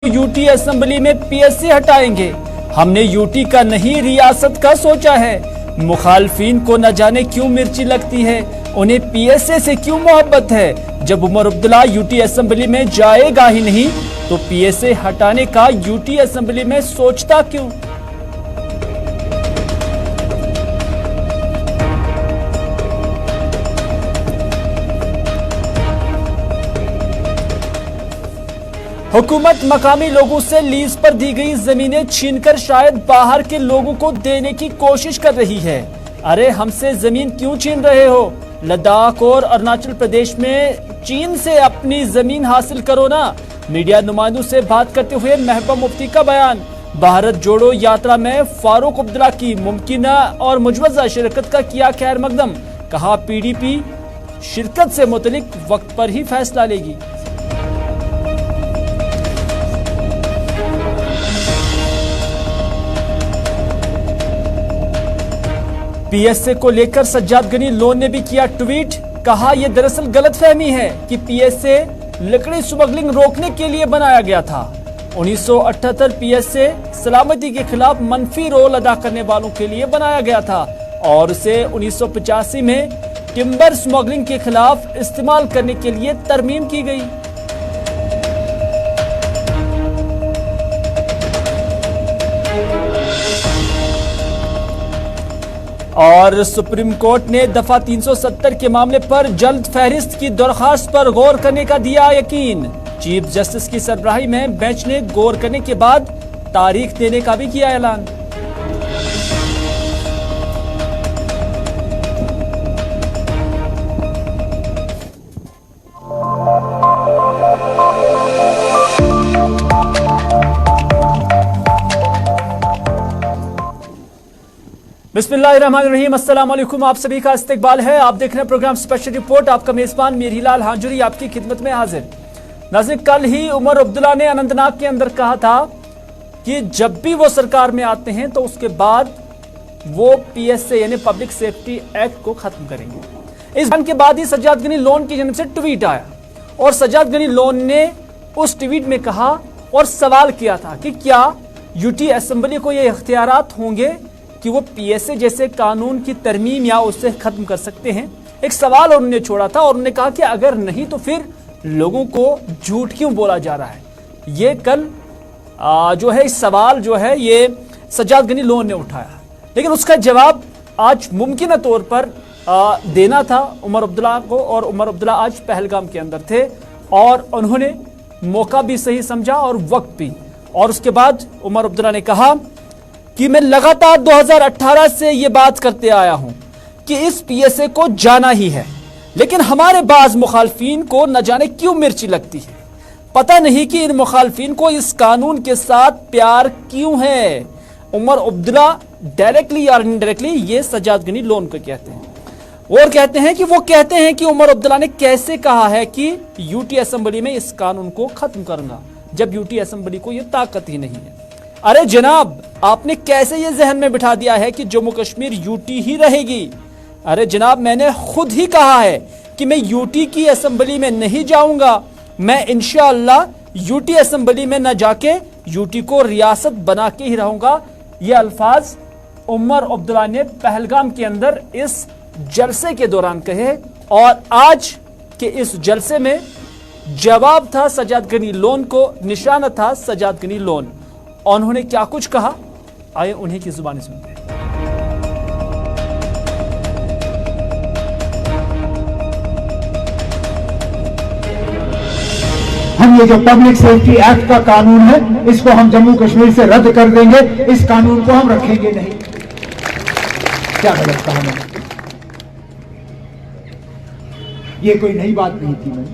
UT assembly में PSA हटाएंगे। हमने यूटी का नहीं रियासत का सोचा है। मुखालफिन को न जाने क्यों मिर्ची लगती है, उन्हें पीएसए से क्यों मोहब्बत है। जब उमर अब्दुल्ला यूटी असेंबली में जाएगा ही नहीं तो पीएसए हटाने का यूटी असेंबली में सोचता क्यों। हुकूमत मकामी लोगों से लीज पर दी गई जमीनें छीनकर शायद बाहर के लोगों को देने की कोशिश कर रही है। अरे हमसे जमीन क्यों छीन रहे हो? लद्दाख और अरुणाचल प्रदेश में चीन से अपनी जमीन हासिल करो ना। मीडिया नुमाइंदों से बात करते हुए महबूबा मुफ्ती का बयान। भारत जोड़ो यात्रा में फारूक अब्दुल्ला की मुमकिना और मुजवजा शिरकत का किया खैर मकदम। कहा पीडीपी शिरकत से मुतलिक वक्त पर ही फैसला लेगी। पीएसए को लेकर सज्जाद गनी लोन ने भी किया ट्वीट। कहा यह दरअसल गलतफहमी है कि पीएसए लकड़ी स्मगलिंग रोकने के लिए बनाया गया था। 1978 पीएसए सलामती के खिलाफ मनफी रोल अदा करने वालों के लिए बनाया गया था और उसे 1985 में टिम्बर स्मगलिंग के खिलाफ इस्तेमाल करने के लिए तरमीम की गई। और सुप्रीम कोर्ट ने दफा 370 के मामले पर जल्द फहरिस्त की दरखास्त पर गौर करने का दिया यकीन। चीफ जस्टिस की सरबराही में बेंच ने गौर करने के बाद तारीख देने का भी किया ऐलान। बिस्मिल्लाहिर्रहमानिर्रहीम, अस्सलाम वालेकुम। आप सभी का इस्तकबाल है। आप देख रहे हैं प्रोग्राम स्पेशल रिपोर्ट। आपका मेजबान मीरहिलाल हांजुरी आपकी खिदमत में हाजिर। नाज़रीन, कल ही उमर अब्दुल्ला ने अनंतनाग के अंदर कहा था कि जब भी वो सरकार में आते हैं तो उसके बाद वो पीएसए यानी पब्लिक सेफ्टी एक्ट को खत्म करेंगे। इस बयान के बाद ही सज्जाद गनी लोन की जन्म से ट्वीट आया और सज्जाद गनी लोन ने उस ट्वीट में कहा और सवाल किया था कि क्या यूटी असेंबली को ये इख्तियारात होंगे कि वो पीएसए जैसे कानून की तरमीम या उससे खत्म कर सकते हैं। एक सवाल उन्होंने छोड़ा था और उन्होंने कहा कि अगर नहीं तो फिर लोगों को झूठ क्यों बोला जा रहा है। ये कल जो है इस सवाल जो है ये सज्जाद गनी लोन ने उठाया, लेकिन उसका जवाब आज मुमकिन तौर पर देना था उमर अब्दुल्ला को। और उमर अब्दुल्ला आज पहलगाम के अंदर थे और उन्होंने मौका भी सही समझा और वक्त भी। और उसके बाद उमर अब्दुल्ला ने कहा कि मैं लगातार 2018 से ये बात करते आया हूं कि इस पीएसए को जाना ही है, लेकिन हमारे बाज मुखालफिन को न जाने क्यों मिर्ची लगती है। पता नहीं कि इन मुखालफिन को इस कानून के साथ प्यार क्यों है। उमर अब्दुल्ला डायरेक्टली या इनडायरेक्टली ये सज्जाद गनी लोन को कहते हैं और कहते हैं कि वो कहते हैं कि उमर अब्दुल्ला ने कैसे कहा है कि यूटी असेंबली में इस कानून को खत्म करना, जब यूटी असेंबली को यह ताकत ही नहीं है। अरे जनाब, आपने कैसे ये जहन में बिठा दिया है कि जम्मू कश्मीर यूटी ही रहेगी। अरे जनाब, मैंने खुद ही कहा है कि मैं यूटी की असेंबली में नहीं जाऊंगा। मैं इंशाअल्लाह यूटी असेंबली में न जाके यूटी को रियासत बना के ही रहूंगा। ये अल्फाज उमर अब्दुल्ला ने पहलगाम के अंदर इस जलसे के दौरान कहे और आज के इस जलसे में जवाब था सज्जाद गनी लोन को, निशाना था सज्जाद गनी लोन। और उन्होंने क्या कुछ कहा, आइए उन्हीं की जुबानी सुनते हैं। हम ये जो पब्लिक सेफ्टी एक्ट का कानून है इसको हम जम्मू कश्मीर से रद्द कर देंगे। इस कानून को हम रखेंगे नहीं। क्या गलत कहा मैंने? ये कोई नई बात नहीं थी। मैं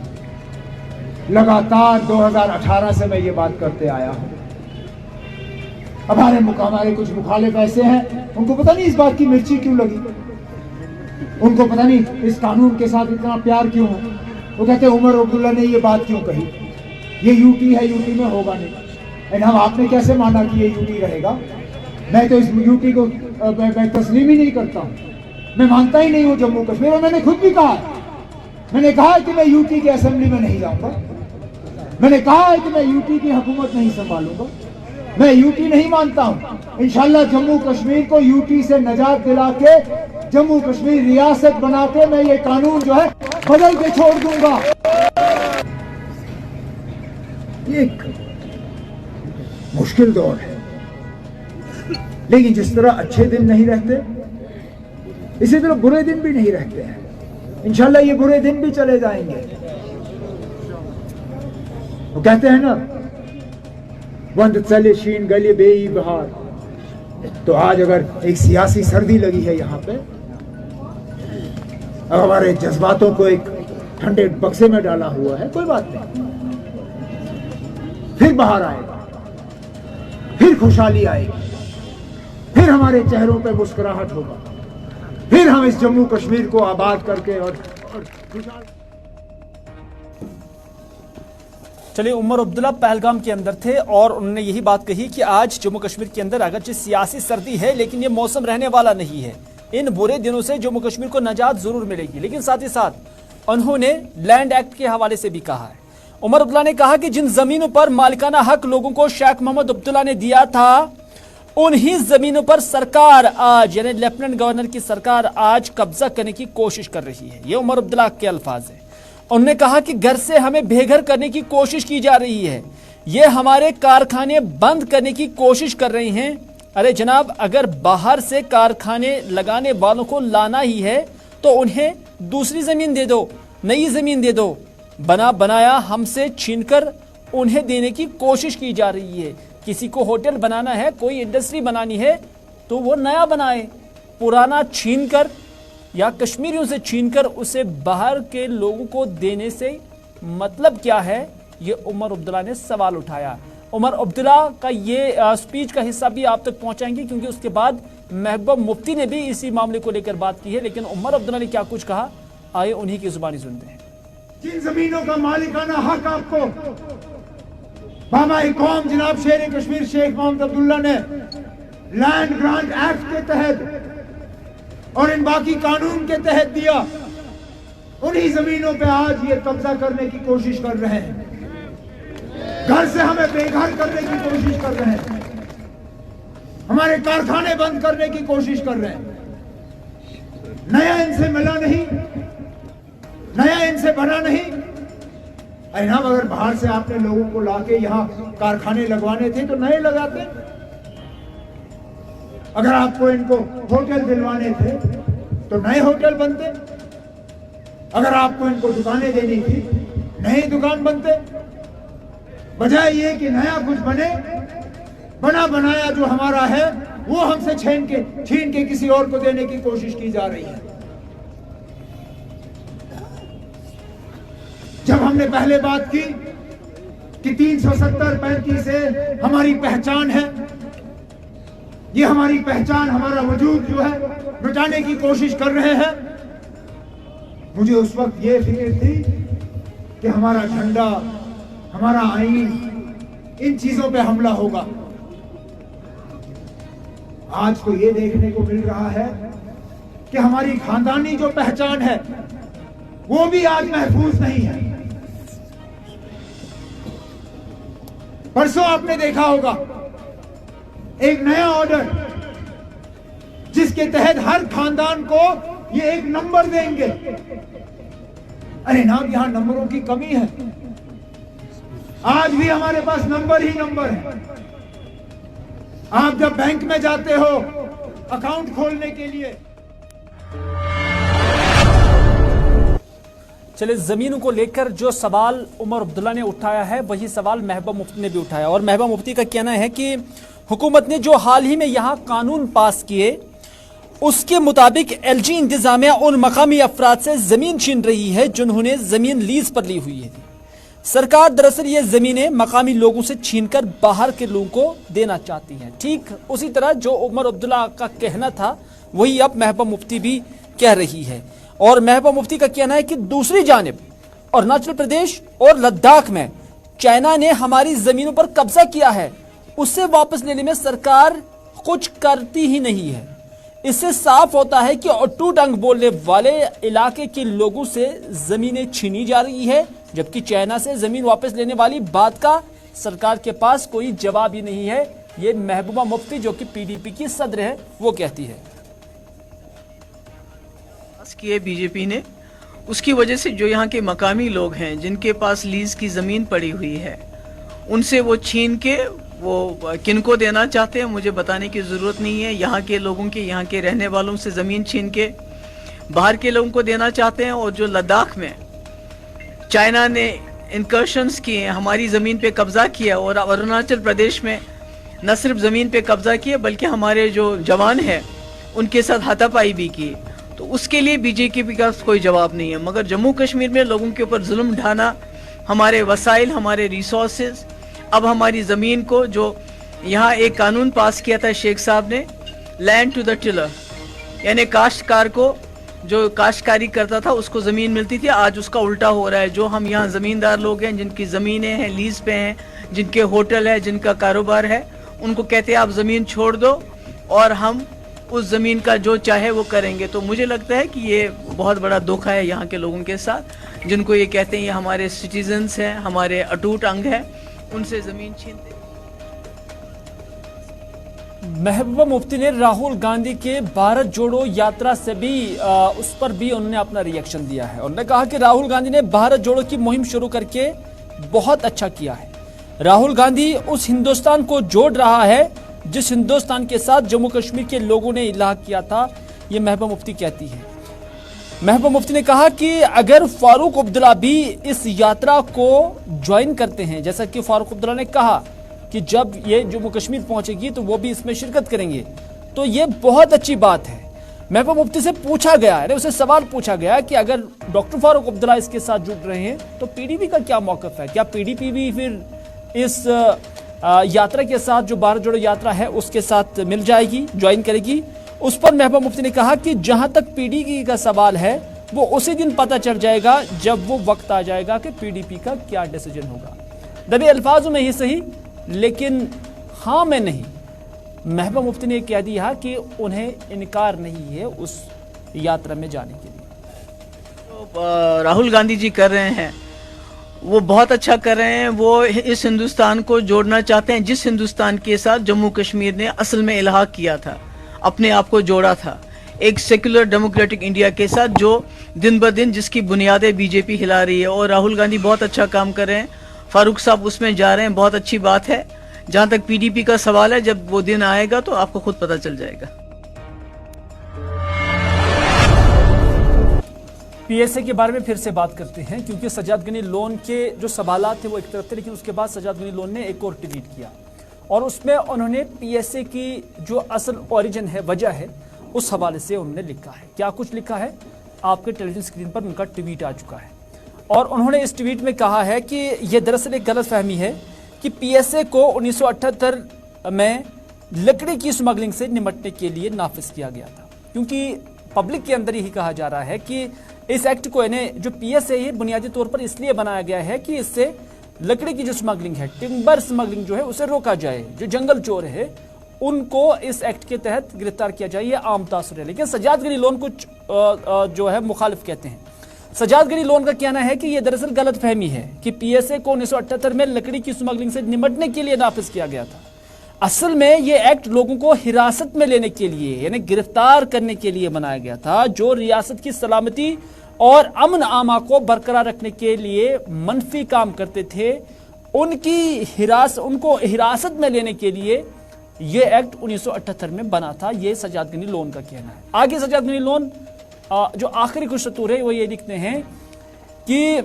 लगातार 2018 से मैं ये बात करते आया हूं। हमारे कुछ मुखालिफ ऐसे हैं, उनको पता नहीं इस बात की मिर्ची क्यों लगी, उनको पता नहीं इस कानून के साथ इतना प्यार क्यों है। वो कहते हैं उमर अब्दुल्ला ने ये बात क्यों कही, ये यूटी है, यूटी में होगा नहीं। हम आपने कैसे माना कि ये यूटी रहेगा? मैं तो इस यूटी को मैं तस्लीम ही नहीं करता हूँ, मैं मानता ही नहीं हूँ जम्मू कश्मीर। और मैंने खुद भी कहा, मैंने कहा कि मैं यूटी की असेंबली में नहीं जाऊंगा। मैंने कहा है कि मैं यूटी की हुकूमत नहीं संभालूंगा, मैं यूटी नहीं मानता हूं। इंशाल्लाह जम्मू कश्मीर को यूटी से निजात दिला के जम्मू कश्मीर रियासत बना के मैं ये कानून जो है बदल के छोड़ दूंगा। एक मुश्किल दौर है, लेकिन जिस तरह अच्छे दिन नहीं रहते, इसी तरह बुरे दिन भी नहीं रहते हैं। इंशाल्लाह ये बुरे दिन भी चले जाएंगे। वो कहते हैं ना, वंद चले शीन गले बेई बहार। तो आज अगर एक सियासी सर्दी लगी है यहाँ पे, अब हमारे जज्बातों को एक ठंडे बक्से में डाला हुआ है, कोई बात नहीं, फिर बाहर आएगा, फिर खुशहाली आएगी, फिर हमारे चेहरों पे मुस्कुराहट होगा, फिर हम इस जम्मू कश्मीर को आबाद करके और खुशहाल। चलिए, उमर अब्दुल्ला पहलगाम के अंदर थे और उन्होंने यही बात कही कि आज जम्मू कश्मीर के अंदर अगरचे सियासी सर्दी है, लेकिन ये मौसम रहने वाला नहीं है। इन बुरे दिनों से जम्मू कश्मीर को निजात जरूर मिलेगी। लेकिन साथ ही साथ उन्होंने लैंड एक्ट के हवाले से भी कहा है। उमर अब्दुल्ला ने कहा कि जिन जमीनों पर मालिकाना हक लोगों को शेख मोहम्मद अब्दुल्ला ने दिया था, उन्हीं जमीनों पर सरकार आज, यानी लेफ्टिनेंट गवर्नर की सरकार आज कब्जा करने की कोशिश कर रही है। ये उमर अब्दुल्ला के अल्फाज है। उन्होंने कहा कि घर से हमें बेघर करने की कोशिश की जा रही है, ये हमारे कारखाने बंद करने की कोशिश कर रहे हैं। अरे जनाब, अगर बाहर से कारखाने लगाने वालों को लाना ही है तो उन्हें दूसरी जमीन दे दो, नई जमीन दे दो। बना बनाया हमसे छीनकर उन्हें देने की कोशिश की जा रही है। किसी को होटल बनाना है, कोई इंडस्ट्री बनानी है तो वो नया बनाए, पुराना छीनकर या कश्मीरियों से छीनकर उसे बाहर के लोगों को देने से मतलब क्या है, ये उमर अब्दुल्ला ने सवाल उठाया। उमर अब्दुल्ला का ये स्पीच का हिस्सा भी आप तक पहुंचाएंगे, क्योंकि उसके बाद महबूबा मुफ्ती ने भी इसी मामले को लेकर बात की है। लेकिन उमर अब्दुल्ला ने क्या कुछ कहा, आइए उन्हीं की जुबानी सुनते हैं। जिन जमीनों का मालिकाना हक आपको बाबा कौम जनाब शेर कश्मीर शेख मोहम्मद अब्दुल्ला ने लैंड ग्रांट एक्ट के तहत और इन बाकी कानून के तहत दिया, उन्हीं जमीनों पे आज ये कब्जा करने की कोशिश कर रहे हैं, घर से हमें बेघर करने की कोशिश कर रहे हैं, हमारे कारखाने बंद करने की कोशिश कर रहे हैं। नया इनसे मिला नहीं, नया इनसे बना नहीं। अरे ना, अगर बाहर से आपने लोगों को लाके यहाँ कारखाने लगवाने थे तो नए लगाते। अगर आपको इनको होटल दिलवाने थे तो नए होटल बनते। अगर आपको इनको दुकानें देनी थी, नए दुकान बनते। बजाय ये कि नया कुछ बने, बना बनाया जो हमारा है वो हमसे छीन के किसी और को देने की कोशिश की जा रही है। जब हमने पहले बात की कि 370-35 से हमारी पहचान है, ये हमारी पहचान, हमारा वजूद जो है मिटाने की कोशिश कर रहे हैं, मुझे उस वक्त ये फिक्र थी कि हमारा झंडा, हमारा आईन, इन चीजों पे हमला होगा। आज तो ये देखने को मिल रहा है कि हमारी खानदानी जो पहचान है वो भी आज महफूज नहीं है। परसों आपने देखा होगा एक नया ऑर्डर जिसके तहत हर खानदान को ये एक नंबर देंगे। अरे ना, यहां नंबरों की कमी है। आज भी हमारे पास नंबर ही नंबर है। आप जब बैंक में जाते हो अकाउंट खोलने के लिए, चलिए, जमीनों को लेकर जो सवाल उमर अब्दुल्ला ने उठाया है वही सवाल महबूबा मुफ्ती ने भी उठाया। और महबूबा मुफ्ती का कहना है कि हुकूमत ने जो हाल ही में यहाँ कानून पास किए उसके मुताबिक एलजी इंतजामिया उन मकामी अफराद से जमीन छीन रही है जिन्होंने जमीन लीज पर ली हुई है। सरकार दरअसल ये जमीनें मकामी लोगों से छीनकर बाहर के लोगों को देना चाहती है। ठीक उसी तरह जो उमर अब्दुल्ला का कहना था वही अब महबूबा मुफ्ती भी कह रही है। और महबूबा मुफ्ती का कहना है कि दूसरी जानिब अरुणाचल प्रदेश और लद्दाख में चाइना ने हमारी जमीनों पर कब्जा किया है, उससे वापस लेने में सरकार कुछ करती ही नहीं है। इससे साफ होता है कि अटूट अंग बोलने वाले इलाके के लोगों से जमीनें छीनी जा रही है, जबकि चाइना से जमीन वापस लेने वाली बात का सरकार के पास कोई जवाब ही नहीं है। ये महबूबा मुफ्ती जो कि पीडीपी की सदर है वो कहती है। किए बीजेपी ने, उसकी वजह से जो यहाँ के मकामी लोग हैं जिनके पास लीज की जमीन पड़ी हुई है उनसे वो छीन के वो किनको देना चाहते हैं मुझे बताने की जरूरत नहीं है। यहाँ के लोगों के, यहाँ के रहने वालों से जमीन छीन के बाहर के लोगों को देना चाहते हैं। और जो लद्दाख में चाइना ने इंकर्शंस किए, हमारी जमीन पे कब्जा किया, और अरुणाचल प्रदेश में न सिर्फ जमीन पे कब्जा किया बल्कि हमारे जो जवान हैं उनके साथ हाथापाई भी की, तो उसके लिए बीजेपी का कोई जवाब नहीं है। मगर जम्मू कश्मीर में लोगों के ऊपर जुल्म ढाना, हमारे वसाइल, हमारे रिसोर्सेज, अब हमारी ज़मीन को, जो यहाँ एक कानून पास किया था शेख साहब ने, लैंड टू द टिलर, यानी काश्तकार को जो काश्तकारी करता था उसको ज़मीन मिलती थी, आज उसका उल्टा हो रहा है। जो हम यहाँ ज़मींदार लोग हैं जिनकी ज़मीनें हैं, लीज पे हैं, जिनके होटल है, जिनका कारोबार है, उनको कहते हैं आप ज़मीन छोड़ दो और हम उस ज़मीन का जो चाहे वो करेंगे। तो मुझे लगता है कि ये बहुत बड़ा धोखा है यहाँ के लोगों के साथ, जिनको ये कहते हैं ये हमारे सिटीजन्स हैं, हमारे अटूट अंग हैं, उनसे ज़मीन छीनते। महबूबा मुफ्ती ने राहुल गांधी के भारत जोड़ो यात्रा से भी उस पर भी उन्होंने अपना रिएक्शन दिया है। उन्होंने कहा कि राहुल गांधी ने भारत जोड़ो की मुहिम शुरू करके बहुत अच्छा किया है। राहुल गांधी उस हिंदुस्तान को जोड़ रहा है जिस हिंदुस्तान के साथ जम्मू कश्मीर के लोगों ने इलाहा किया था, ये महबूबा मुफ्ती कहती है। महबूबा मुफ्ती ने कहा कि अगर फारूक अब्दुल्ला भी इस यात्रा को ज्वाइन करते हैं, जैसा कि फारूक अब्दुल्ला ने कहा कि जब ये जम्मू कश्मीर पहुंचेगी तो वो भी इसमें शिरकत करेंगे, तो ये बहुत अच्छी बात है। महबूबा मुफ्ती से पूछा गया है, उसे सवाल पूछा गया कि अगर डॉक्टर फारूक अब्दुल्ला इसके साथ जुड़ रहे हैं तो पीडीपी का क्या मौकफ है, क्या पीडीपी भी फिर इस यात्रा के साथ, जो भारत जोड़ो यात्रा है उसके साथ मिल जाएगी, ज्वाइन करेगी। उस पर महबूबा मुफ्ती ने कहा कि जहां तक पीडीपी का सवाल है वो उसी दिन पता चल जाएगा जब वो वक्त आ जाएगा कि पीडीपी का क्या डिसीजन होगा। दबे अल्फाजों में ही सही, लेकिन हाँ में नहीं। महबूबा मुफ्ती ने कह दिया कि उन्हें इनकार नहीं है उस यात्रा में जाने के लिए। तो राहुल गांधी जी कर रहे हैं वो बहुत अच्छा कर रहे हैं। वो इस हिंदुस्तान को जोड़ना चाहते हैं जिस हिंदुस्तान के साथ जम्मू कश्मीर ने असल में इलाहा किया था, अपने आप को जोड़ा था, एक सेक्युलर डेमोक्रेटिक इंडिया के साथ, जो दिन ब दिन जिसकी बुनियादें बीजेपी हिला रही है। और राहुल गांधी बहुत अच्छा काम कर रहे हैं, फारूक साहब उसमें जा रहे हैं, बहुत अच्छी बात है। जहां तक पीडीपी का सवाल है, जब वो दिन आएगा तो आपको खुद पता चल जाएगा। पीएसए के बारे में फिर से बात करते हैं, क्योंकि सजाद गनी लोन के जो सवालात थे वो एक तरफ थे, लेकिन उसके बाद सजाद गनी लोन ने एक और ट्वीट किया और उसमें उन्होंने पीएसए की जो असल ओरिजिन है, वजह है, उस हवाले से उन्होंने लिखा है। क्या कुछ लिखा है, आपके टेलीविजन स्क्रीन पर उनका ट्वीट आ चुका है। और उन्होंने इस ट्वीट में कहा है कि यह दरअसल एक गलतफहमी है कि पीएसए को 1978 में लकड़ी की स्मगलिंग से निपटने के लिए नाफिज किया गया था, क्योंकि पब्लिक के अंदर यही कहा जा रहा है कि इस एक्ट को इन्हें जो पीएसए है बुनियादी तौर पर इसलिए बनाया गया है कि इससे लकड़ी की जो स्मगलिंग है, टिम्बर स्मगलिंग जो है, उसे रोका जाए। जो जंगल चोर है उनको इस एक्ट के तहत गिरफ्तार किया जाए, ये आम तासुर है। लेकिन सजाद गनी लोन कुछ जो है मुखालिफ कहते हैं। सजाद गनी लोन का कहना है कि यह दरअसल गलत फहमी है कि पीएसए को 1978 में लकड़ी की स्मगलिंग से निपटने के लिए नाफिज किया गया था। असल में यह एक्ट लोगों को हिरासत में लेने के लिए, यानी गिरफ्तार करने के लिए बनाया गया था, जो रियासत की सलामती और अमन आमा को बरकरार रखने के लिए मनफी काम करते थे, उनको हिरासत में लेने के लिए यह एक्ट 1978 में बना था। यह सजाद गनी लोन का कहना है। आगे सजाद गनी लोन जो आखिरी कुछ सतूर है वो ये लिखते हैं कि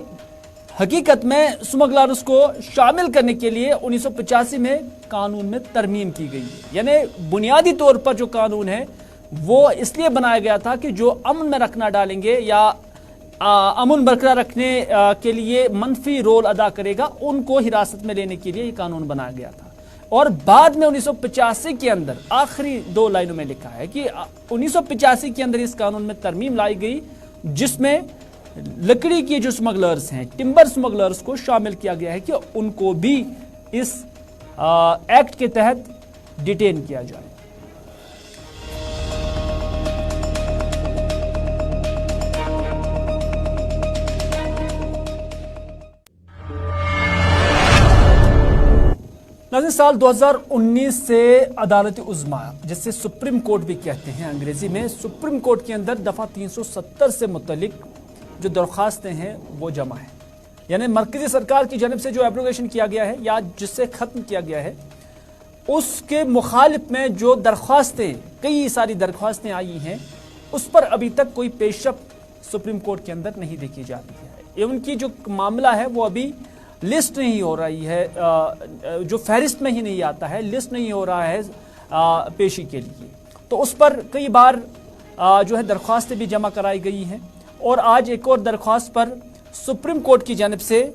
हकीकत में स्मगलर्स को शामिल करने के लिए 1985 में कानून में तरमीम की गई है। यानी बुनियादी तौर पर जो कानून है वो इसलिए बनाया गया था कि जो अमन में रखना डालेंगे या अमन बरकरार रखने के लिए मनफी रोल अदा करेगा, उनको हिरासत में लेने के लिए ये कानून बनाया गया था। और बाद में 1985 के अंदर आखिरी 2 लाइनों में लिखा है कि 1985 के अंदर इस कानून में तरमीम लाई गई, जिसमें लकड़ी के जो स्मगलर्स हैं, टिम्बर स्मगलर्स को शामिल किया गया है कि उनको भी इस एक्ट के तहत डिटेन किया जाए। नाज़रीन, साल 2019 से अदालत उज़्मा, जिससे सुप्रीम कोर्ट भी कहते हैं अंग्रेजी में, सुप्रीम कोर्ट के अंदर दफ़ा 370 से मुतल्लिक जो दरख्वास्तें हैं वो जमा है। यानी मरकजी सरकार की जानब से जो एब्रोगेशन किया गया है या जिससे ख़त्म किया गया है, उसके मुखालिफ में जो दरख्वास्तें, कई सारी दरख्वास्तें आई हैं, उस पर अभी तक कोई पेशरफ्त सुप्रीम कोर्ट के अंदर नहीं देखी जा रही है। ये उनकी जो मामला है वो अभी लिस्ट नहीं हो रही है, जो फहरिस्त में ही नहीं आता है, लिस्ट नहीं हो रहा है पेशी के लिए। तो उस पर कई बार जो है दरख्वास्तें भी जमा कराई गई हैं और आज एक और दरख्वास्त पर सुप्रीम कोर्ट की जानिब से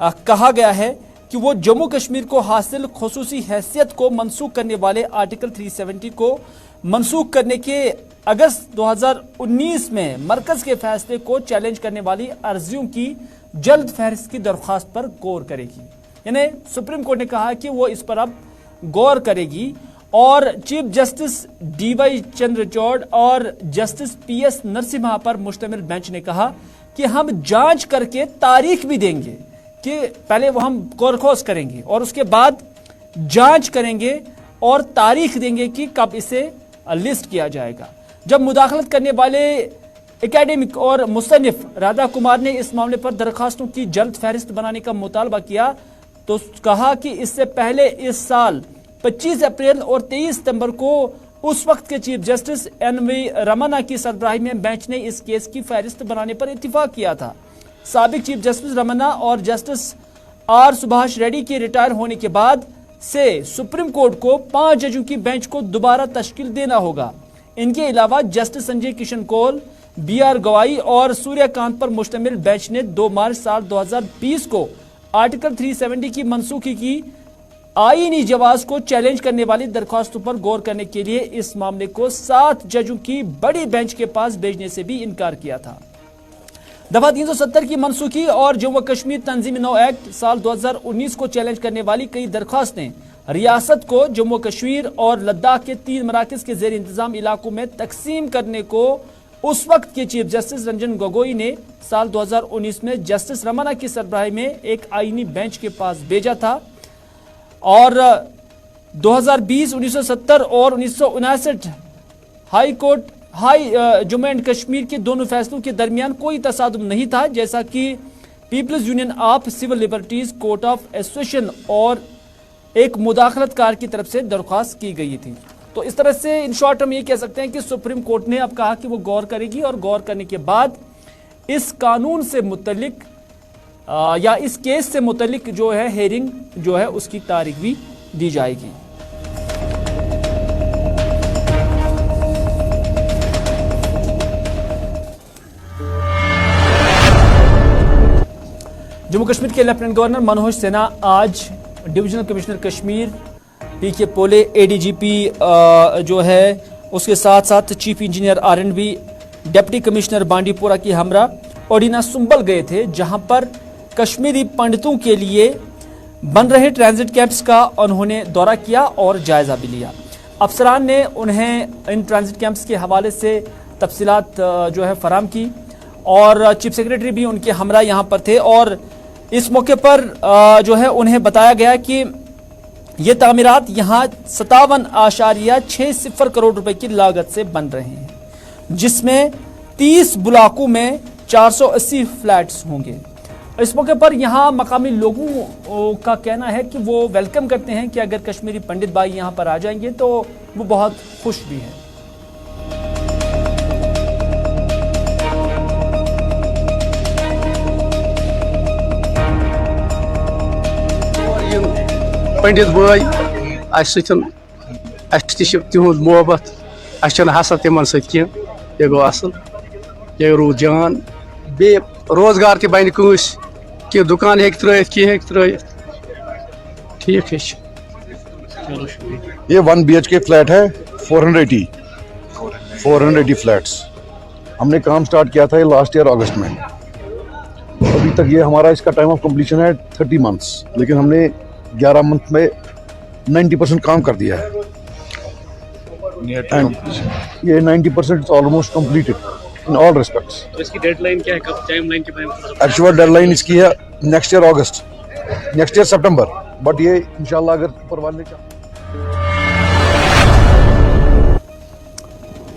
कहा गया है कि वो जम्मू कश्मीर को हासिल खुसूसी हैसियत को मनसूख करने वाले आर्टिकल 370 को मनसूख करने के अगस्त 2019 में मरकज के फैसले को चैलेंज करने वाली अर्जियों की जल्द फहरिस्त की दरख्वास्त पर गौर करेगी। यानी सुप्रीम कोर्ट ने कहा कि वो इस पर अब गौर करेगी और चीफ जस्टिस DY चंद्रचूड़ और जस्टिस PS नरसिम्हा पर मुश्तमिल बेंच ने कहा कि हम जांच करके तारीख भी देंगे, कि पहले वो हम गौर-खोज करेंगे और उसके बाद जांच करेंगे और तारीख देंगे कि कब इसे लिस्ट किया जाएगा। जब मुदाखलत करने वाले एकेडमिक और मुसन्निफ राधा कुमार ने इस मामले पर दरखास्तों की जल्द फहरिस्त बनाने का मुतालबा किया तो कहा कि इससे पहले इस साल 25 अप्रैल और 23 सितंबर को उस वक्त के चीफ जस्टिस NV रमन्ना की सरबराही में बेंच ने इस केस की फहरिस्त बनाने पर इत्तिफाक किया था। साबिक चीफ जस्टिस रमन्ना और जस्टिस R सुभाष रेड्डी के रिटायर होने के बाद से सुप्रीम कोर्ट को 5 जजों की बेंच को दोबारा तश्कील देना होगा। इनके अलावा जस्टिस संजय किशन कौल, BR गवाई और सूर्यकांत पर मुश्तमिल बेंच ने 2 मार्च साल 2020 को आर्टिकल 370 की मनसूखी की आईनी जवाज को चैलेंज करने वाली दरख्वास्तों पर गौर करने के लिए इस मामले को 7 जजों की बड़ी बेंच के पास भेजने से भी इनकार किया था। दफा 370 की मनसूखी और जम्मू कश्मीर तंजीम-ए-नौ एक्ट साल 2019 को चैलेंज करने वाली कई दरख्वास्तें रियासत को जम्मू कश्मीर और लद्दाख के 3 मराकज के जेर इंतजाम इलाकों में तकसीम करने को उस वक्त के चीफ जस्टिस रंजन गोगोई ने साल 2019 में जस्टिस रमन्ना की सरबराही में एक आईनी बेंच के पास भेजा था और 2020, 1970 और 1959 high court Jammu and Kashmir के दोनों फैसलों के दरमियान कोई तसादुम नहीं था, जैसा कि People's Union of Civil Liberties court of association और एक मुदाखलतकार की तरफ से दरख्वास्त की गई थी। तो इस तरह से इन शॉर्ट हम ये कह सकते हैं कि सुप्रीम कोर्ट ने अब कहा कि वो गौर करेगी और गौर करने के बाद इस कानून से मुतल्लिक या इस केस से मुतल्लिक जो है हेयरिंग जो है उसकी तारीख भी दी जाएगी। जम्मू कश्मीर के लेफ्टिनेंट गवर्नर मनोज सिन्हा आज डिविजनल कमिश्नर कश्मीर PK पोले, ADGP जो है उसके साथ साथ chief engineer R&B, deputy commissioner Bandipora की हमरा ओडिना सुंबल गए थे, जहां पर कश्मीरी पंडितों के लिए बन रहे ट्रांजिट कैंप्स का उन्होंने दौरा किया और जायजा भी लिया। अफसरान ने उन्हें इन ट्रांजिट कैंप्स के हवाले से तफसीलात जो है फराम की और चीफ सेक्रेटरी भी उनके हमरा यहाँ पर थे और इस मौके पर जो है उन्हें बताया गया कि ये तामीरात यहाँ 57.60 करोड़ रुपए की लागत से बन रहे हैं, जिसमें 30 ब्लॉकों में 480 फ्लैट्स होंगे। इस मौके पर यहाँ मकामी लोगों का कहना है कि वो वेलकम करते हैं कि अगर कश्मीरी पंडित भाई यहाँ पर आ जाएंगे तो वो बहुत खुश भी हैं। पंडित भाई तिहुद मोहब्बत हसा तिमन सह गो असल ये रूद जान बे रोजगार बन कंस कि दुकान हे त्रित कह त्रित ठीक है। ये 1 BHK फ्लैट है, 480 फ्लैट्स। हमने काम स्टार्ट किया था लास्ट ईयर अगस्त में। अभी तक ये हमारा इसका टाइम ऑफ कंप्लीशन है 30 मंथ्स, लेकिन हमने 11 मंथ में 90% काम कर दिया है। ये 90% almost completed in all respects. तो इसकी डेडलाइन क्या है, कब टाइमलाइन के बारे में? एक्चुअल डेडलाइन इसकी है next year August, next year September. But ये इंशाल्लाह अगर ऊपर वाले ने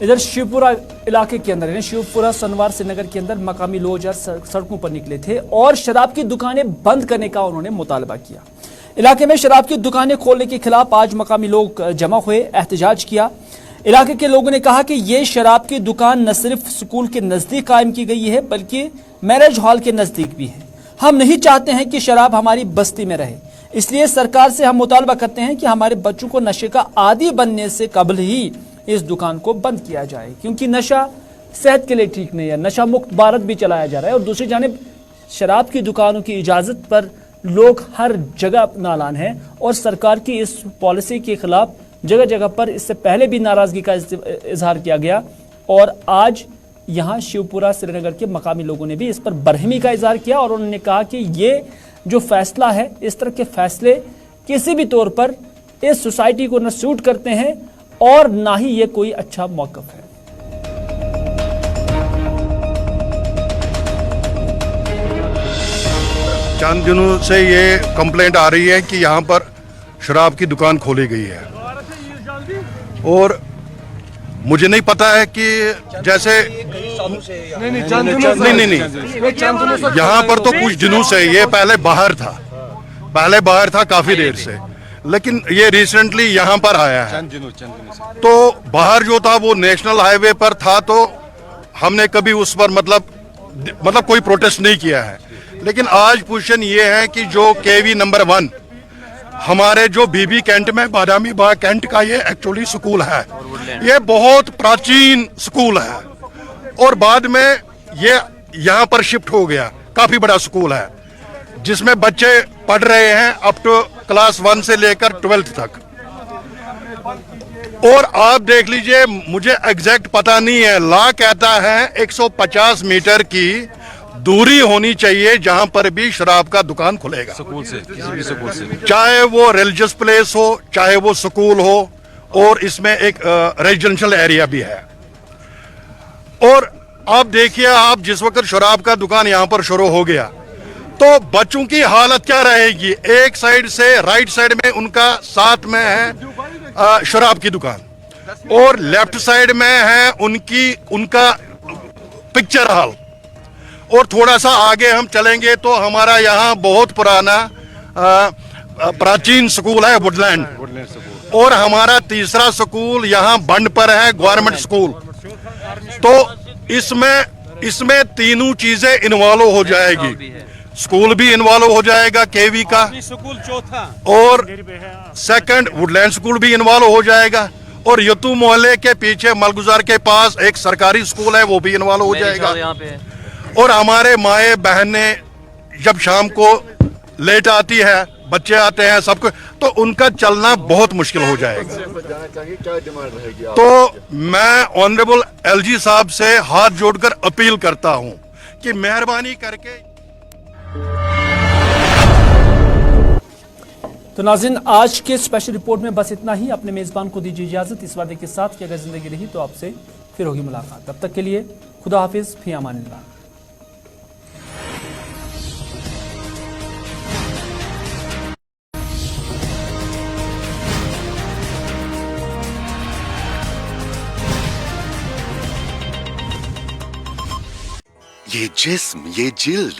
इधर शिवपुरा इलाके के अंदर यानी शिवपुरा सनवार श्रीनगर के अंदर मकामी लोग सड़कों पर निकले थे और शराब की दुकानें बंद करने का उन्होंने मुतालबा किया। इलाके में शराब की दुकानें खोलने के खिलाफ आज मकामी लोग जमा हुए, एहतजाज किया। इलाके के लोगों ने कहा कि ये शराब की दुकान न सिर्फ स्कूल के नजदीक कायम की गई है बल्कि मैरिज हॉल के नजदीक भी है। हम नहीं चाहते हैं कि शराब हमारी बस्ती में रहे, इसलिए सरकार से हम मुतालबा करते हैं कि हमारे बच्चों को नशे का आदी बनने से कबल ही इस दुकान को बंद किया जाए, क्योंकि नशा सेहत के लिए ठीक नहीं है। नशा मुक्त भारत भी चलाया जा रहा है और दूसरी जानिब शराब की दुकानों की इजाजत पर लोग हर जगह नालान हैं और सरकार की इस पॉलिसी के खिलाफ जगह जगह पर इससे पहले भी नाराजगी का इजहार किया गया और आज यहाँ शिवपुरा श्रीनगर के मकामी लोगों ने भी इस पर बरहमी का इजहार किया और उन्होंने कहा कि ये जो फैसला है, इस तरह के फैसले किसी भी तौर पर इस सोसाइटी को न सूट करते हैं और ना ही ये कोई अच्छा मौक़िफ़ है। चंद दिनों से ये कंप्लेंट आ रही है कि यहाँ पर शराब की दुकान खोली गई है और मुझे नहीं पता है कि जैसे नहीं यहाँ पर तो कुछ दिनों से ये पहले बाहर था काफी देर से, लेकिन ये रिसेंटली यहाँ पर आया है। तो बाहर जो था वो नेशनल हाईवे पर था, तो हमने कभी उस पर मतलब कोई प्रोटेस्ट नहीं किया है। लेकिन आज पोजीशन ये है कि जो केवी नंबर 1 हमारे जो बीबी कैंट में बादामी बाग कैंट का ये एक्चुअली स्कूल है, ये बहुत प्राचीन स्कूल है और बाद में ये यहाँ पर शिफ्ट हो गया। काफी बड़ा स्कूल है जिसमें बच्चे पढ़ रहे हैं अप टू क्लास 1 से लेकर 12th तक। और आप देख लीजिए, मुझे एग्जैक्ट पता नहीं है, लॉ कहता है 150 मीटर की दूरी होनी चाहिए जहां पर भी शराब का दुकान खुलेगा, स्कूल से, किसी भी स्कूल से, चाहे वो रिलीजियस प्लेस हो, चाहे वो स्कूल हो, और इसमें एक रेजिडेंशियल एरिया भी है। और आप देखिए, आप जिस वक्त शराब का दुकान यहां पर शुरू हो गया तो बच्चों की हालत क्या रहेगी। एक साइड से राइट साइड में उनका साथ में है शराब की दुकान और लेफ्ट साइड में है उनका पिक्चर हॉल। और थोड़ा सा आगे हम चलेंगे तो हमारा यहाँ बहुत पुराना प्राचीन स्कूल है वुडलैंड, और हमारा तीसरा स्कूल यहाँ बंड पर है गवर्नमेंट स्कूल। तो इसमें तीनों चीजें इन्वॉल्व हो जाएगी, स्कूल भी इन्वॉल्व हो जाएगा केवी का, और सेकंड वुडलैंड स्कूल भी इन्वॉल्व हो जाएगा, और यतू मोहल्ले के पीछे मलगुजार के पास एक सरकारी स्कूल है वो भी इन्वॉल्व हो जाएगा। और हमारे माए बहने जब शाम को लेट आती है, बच्चे आते हैं सबको, तो उनका चलना बहुत मुश्किल हो जाएगा। तो मैं ऑनरेबल एलजी साहब से हाथ जोड़कर अपील करता हूं कि मेहरबानी करके। तो नाज़रीन, आज के स्पेशल रिपोर्ट में बस इतना ही। अपने मेजबान को दीजिए इजाजत इस वादे के साथ कि अगर जिंदगी रही तो आपसे फिर होगी मुलाकात। तब तक के लिए खुदा हाफिज, फी अमानिल्लाह। ये जिस्म, ये जिल्द